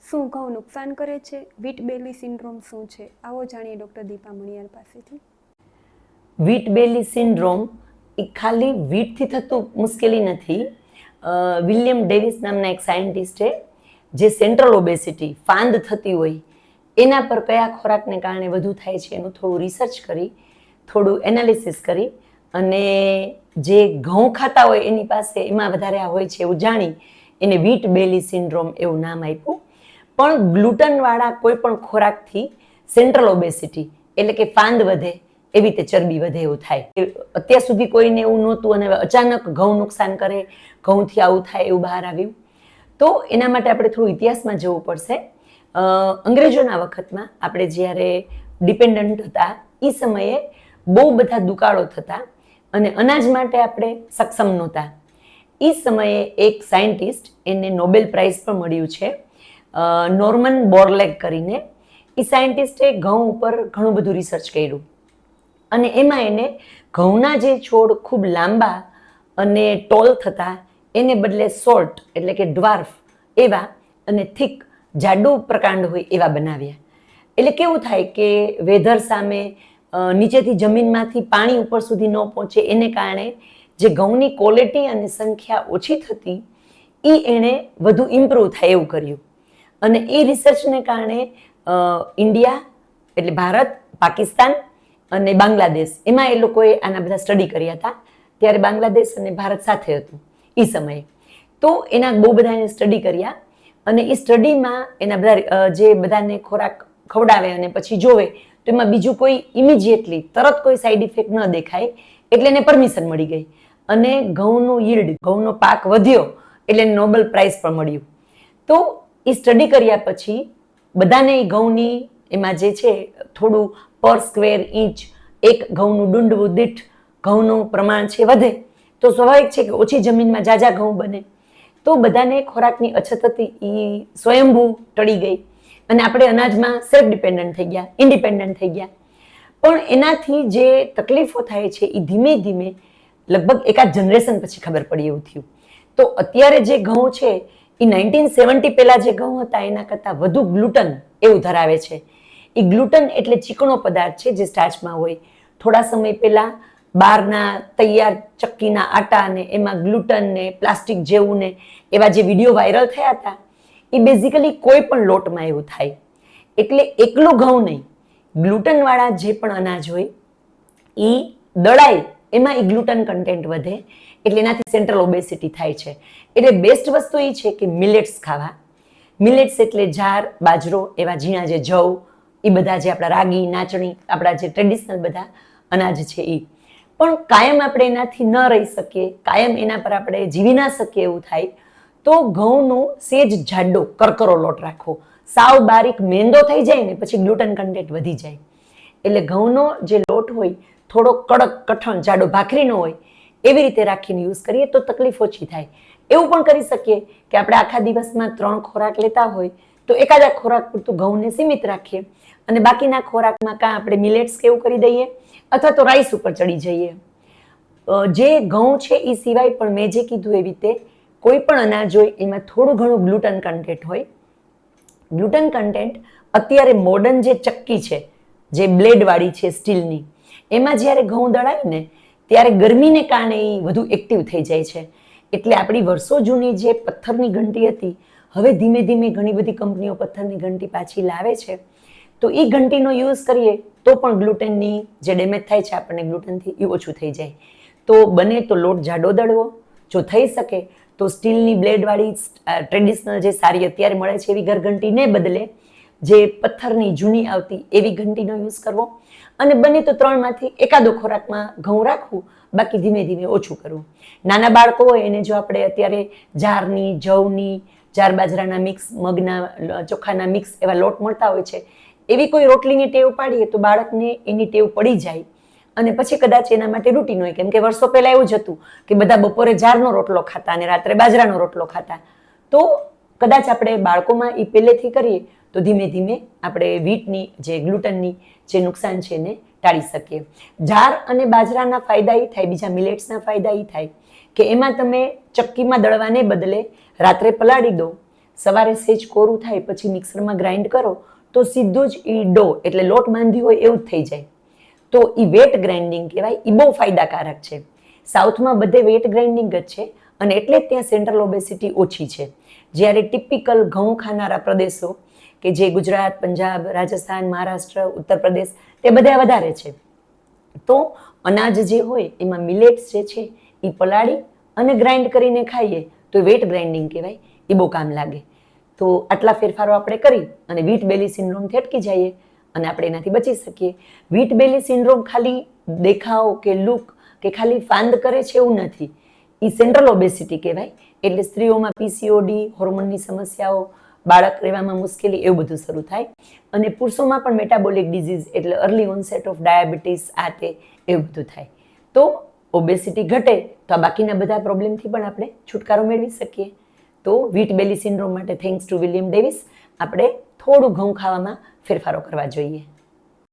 શું ઘઉં નુકસાન કરે છે? વીટ બેલી સિન્ડ્રોમ શું છે? આવો જાણીએ ડૉક્ટર દીપા મણિયાર પાસેથી. વીટ બેલી સિન્ડ્રોમ એ ખાલી વીટથી થતું મુશ્કેલી નથી. વિલિયમ ડેવિસ નામના એક સાયન્ટિસ્ટે જે સેન્ટ્રલ ઓબેસિટી ફાંદ થતી હોય એના પર કયા ખોરાકને કારણે વધુ થાય છે એનું થોડું રિસર્ચ કરી, થોડું એનાલિસિસ કરી અને જે ઘઉં ખાતા હોય એની પાસે એમાં વધારે આ હોય છે એવું જાણી એને વીટ બેલી સિન્ડ્રોમ એવું નામ આપ્યું. પણ ગ્લુટનવાળા કોઈ પણ ખોરાકથી સેન્ટ્રલ ઓબેસિટી એટલે કે ફાંદ વધે એવી રીતે ચરબી વધે એવું થાય. અત્યાર સુધી કોઈને એવું નહોતું અને અચાનક ઘઉં નુકસાન કરે, ઘઉંથી આવું થાય એવું બહાર આવ્યું. તો એના માટે આપણે થોડું ઇતિહાસમાં જવું પડશે. અંગ્રેજોના વખતમાં આપણે જ્યારે ડિપેન્ડન્ટ હતા એ સમયે બહુ બધા દુકાળો થતા અને અનાજ માટે આપણે સક્ષમ નહોતા. એ સમયે એક સાયન્ટિસ્ટ એને નોબેલ પ્રાઇઝ પણ મળ્યું છે, નોર્મન બોરલેગ કરીને. એ સાયન્ટિસ્ટે ઘઉં ઉપર ઘણું બધું રિસર્ચ કર્યું અને એમાં એને ઘઉંના જે છોડ ખૂબ લાંબા અને ટોલ થતા એને બદલે શોર્ટ એટલે કે ડ્વાર્ફ એવા અને થીક જાડુ પ્રકાંડ હોય એવા બનાવ્યા. એટલે કેવું થાય કે વેધર સામે નીચેથી જમીનમાંથી પાણી ઉપર સુધી ન પહોંચે એને કારણે જે ઘઉંની ક્વોલિટી અને સંખ્યા ઓછી થતી એ એણે વધુ ઇમ્પ્રૂવ થાય એવું કર્યું. અને એ રિસર્ચને કારણે ઇન્ડિયા એટલે ભારત, પાકિસ્તાન અને બાંગ્લાદેશ એમાં એ લોકોએ આના બધા સ્ટડી કર્યા હતા. ત્યારે બાંગ્લાદેશ અને ભારત સાથે હતું એ સમયે. તો એના બહુ બધા એને સ્ટડી કર્યા અને એ સ્ટડીમાં એના બધા જે બધાને ખોરાક ખવડાવે અને પછી જોવે તો એમાં બીજું કોઈ ઇમિજિએટલી તરત કોઈ સાઈડ ઇફેક્ટ ન દેખાય એટલે એને પરમિશન મળી ગઈ અને ઘઉંનું યીલ્ડ, ઘઉંનો પાક વધ્યો એટલે એને નોબેલ પ્રાઇઝ પણ મળ્યું. તો એ સ્ટડી કર્યા પછી બધાને એ ઘઉંની એમાં જે છે થોડું પર સ્ક્વેર ઇંચ એક ઘઉંનું ડુંડવું દીઠ ઘઉંનું પ્રમાણ છે વધે તો સ્વાભાવિક છે કે ઓછી જમીનમાં ઝાઝા ઘઉં બને. તો બધાને ખોરાકની અછત હતી એ સ્વયંભૂ ટળી ગઈ અને આપણે અનાજમાં સેલ્ફ ડિપેન્ડન્ટ થઈ ગયા, ઇન્ડિપેન્ડન્ટ થઈ ગયા. પણ એનાથી જે તકલીફો થાય છે એ ધીમે ધીમે લગભગ એકાદ જનરેશન પછી ખબર પડી એવું થયું. તો અત્યારે જે ઘઉં છે એ 1970 પહેલા જે ઘઉં હતા એના કરતાં વધુ ગ્લુટન એવું ધરાવે છે. એ ગ્લુટન એટલે ચીકણો પદાર્થ છે જે સ્ટાર્ચમાં હોય. થોડા સમય પહેલા બહારના તૈયાર ચક્કીના આટા ને એમાં ગ્લુટન ને પ્લાસ્ટિક જેવું ને એવા જે વિડીયો વાયરલ થયા હતા એ બેઝિકલી કોઈ પણ લોટમાં એવું થાય. એટલે એકલું ઘઉં નહીં, ગ્લુટનવાળા જે પણ અનાજ હોય એ દળાય એમાં એ ગ્લુટન કન્ટેન્ટ વધે એટલે એનાથી સેન્ટ્રલ ઓબેસિટી થાય છે. એટલે બેસ્ટ વસ્તુ એ છે કે મિલેટ્સ ખાવા. મિલેટ્સ એટલે જાર, બાજરો એવા ઝીણા જે જવ એ બધા જે આપણા રાગી, નાચણી આપણા જે ટ્રેડિશનલ બધા અનાજ છે એ. પણ કાયમ આપણે એનાથી ન રહી શકીએ, કાયમ એના પર આપણે જીવી ના શકીએ એવું થાય તો ઘઉંનો સેજ જાડો કરકરો લોટ રાખવો. સાવ બારીક મેંદો થઈ જાય ને પછી ગ્લુટન કન્ટેન્ટ વધી જાય. એટલે ઘઉંનો જે લોટ હોય થોડો કડક, કઠણ, જાડો, ભાખરીનો હોય એવી રીતે રાખીને યુઝ કરીએ તો તકલીફ ઓછી થાય. એવું પણ કરી શકીએ કે આપણે આખા દિવસમાં 3 ખોરાક લેતા હોય તો એકાદા ખોરાક પૂરતું ઘઉંને સીમિત રાખીએ અને બાકીના ખોરાકમાં કાં આપણે મિલેટ્સ કે એવું કરી દઈએ અથવા તો રાઈસ ઉપર ચડી જઈએ. જે ઘઉં છે એ સિવાય પણ મેં જે કીધું એવી રીતે કોઈ પણ અનાજ હોય એમાં થોડું ઘણું ગ્લુટન કન્ટેન્ટ હોય. ગ્લુટન કન્ટેન્ટ અત્યારે મોડર્ન જે ચક્કી છે, જે બ્લેડવાળી છે સ્ટીલની, એમાં જ્યારે ઘઉં દળાય ને ત્યારે ગરમીને કારણે એ વધુ એક્ટિવ થઈ જાય છે. એટલે આપણી વર્ષો જૂની જે પથ્થરની ઘંટી હતી હવે ધીમે ધીમે ઘણી બધી કંપનીઓ પથ્થરની ઘંટી પાછી લાવે છે. તો એ ઘંટીનો યુઝ કરીએ તો પણ ગ્લુટેનની જે ડેમેજ થાય છે આપણને ગ્લુટેનથી એ ઓછું થઈ જાય. તો બને તો લોટ જાડો દળવો, જો થઈ શકે તો સ્ટીલની બ્લેડવાળી ટ્રેડિશનલ જે સારી અત્યારે મળે છે એવી ઘરઘંટીને બદલે જે પથ્થરની જૂની આવતી એવી ઘંટીનો યુઝ કરવો અને બને તો 3માંથી એકાદો ખોરાકમાં ઘઉં રાખવું, બાકી ધીમે ધીમે ઓછું કરવું. નાના બાળકો હોય એને જો આપણે અત્યારે જારની, જવની, જાર બાજરાના મિક્સ, મગના ચોખાના મિક્સ એવા લોટ મળતા હોય છે એવી કોઈ રોટલીની ટેવ પાડીએ તો બાળકને એની ટેવ પડી જાય અને પછી કદાચ એના માટે રૂટીન હોય. કેમ કે વર્ષો પહેલા એવું જ હતું કે બધા બપોરે જારનો રોટલો ખાતા અને રાત્રે બાજરાનો રોટલો ખાતા. તો કદાચ આપણે બાળકોમાં એ પહેલેથી કરીએ તો ધીમે ધીમે આપણે વીટની જે ગ્લુટનની જે નુકસાન છે એને ટાળી શકીએ. જાર અને બાજરાના ફાયદા એ થાય, બીજા મિલેટ્સના ફાયદા એ થાય કે એમાં તમે ચક્કીમાં દળવાને બદલે રાત્રે પલાળી દો, સવારે સેજ કોરું થાય પછી મિક્સરમાં ગ્રાઇન્ડ કરો તો સીધું જ એ ડો એટલે લોટ બાંધી હોય એવું જ થઈ જાય. તો એ વેટ ગ્રાઇન્ડિંગ કહેવાય. એ બહુ ફાયદાકારક છે. સાઉથમાં બધે વેટ ગ્રાઇન્ડિંગ જ છે અને એટલે જ ત્યાં સેન્ટ્રલ ઓબેસિટી ઓછી છે. જ્યારે ટિપિકલ ઘઉં ખાનારા પ્રદેશો કે જે ગુજરાત, પંજાબ, રાજસ્થાન, મહારાષ્ટ્ર, ઉત્તર પ્રદેશ તે બધા વધારે છે. તો અનાજ જે હોય એમાં મિલેટ્સ જે છે એ પલાળી અને ગ્રાઇન્ડ કરીને ખાઈએ તો વેટ ગ્રાઇન્ડિંગ કહેવાય. એ બહુ કામ લાગે. તો આટલા ફેરફારો આપણે કરી અને વીટ બેલી સિન્ડ્રોમથી અટકી જઈએ અને આપણે એનાથી બચી શકીએ. વીટ બેલી સિન્ડ્રોમ ખાલી દેખાવ કે લુક કે ખાલી ફાંદ કરે છે એવું નથી. એ સેન્ટ્રલ ઓબેસિટી કહેવાય. એટલે સ્ત્રીઓમાં પીસીઓડી, હોર્મોનની સમસ્યાઓ, બાળક રહેવામાં મુશ્કેલી એવું બધું શરૂ થાય. અને પુરુષોમાં પણ મેટાબોલિક ડિઝીઝ એટલે અર્લી ઓનસેટ ઓફ ડાયાબિટીસ આ તે એવું બધું થાય. તો ઓબેસિટી ઘટે તો આ બાકીના બધા પ્રોબ્લેમથી પણ આપણે છુટકારો મેળવી શકીએ. તો વીટ બેલી સિન્ડ્રોમ માટે થેન્ક્સ ટુ વિલિયમ ડેવિસ આપણે થોડું ઘઉં ખાવામાં ફેરફારો કરવા જોઈએ.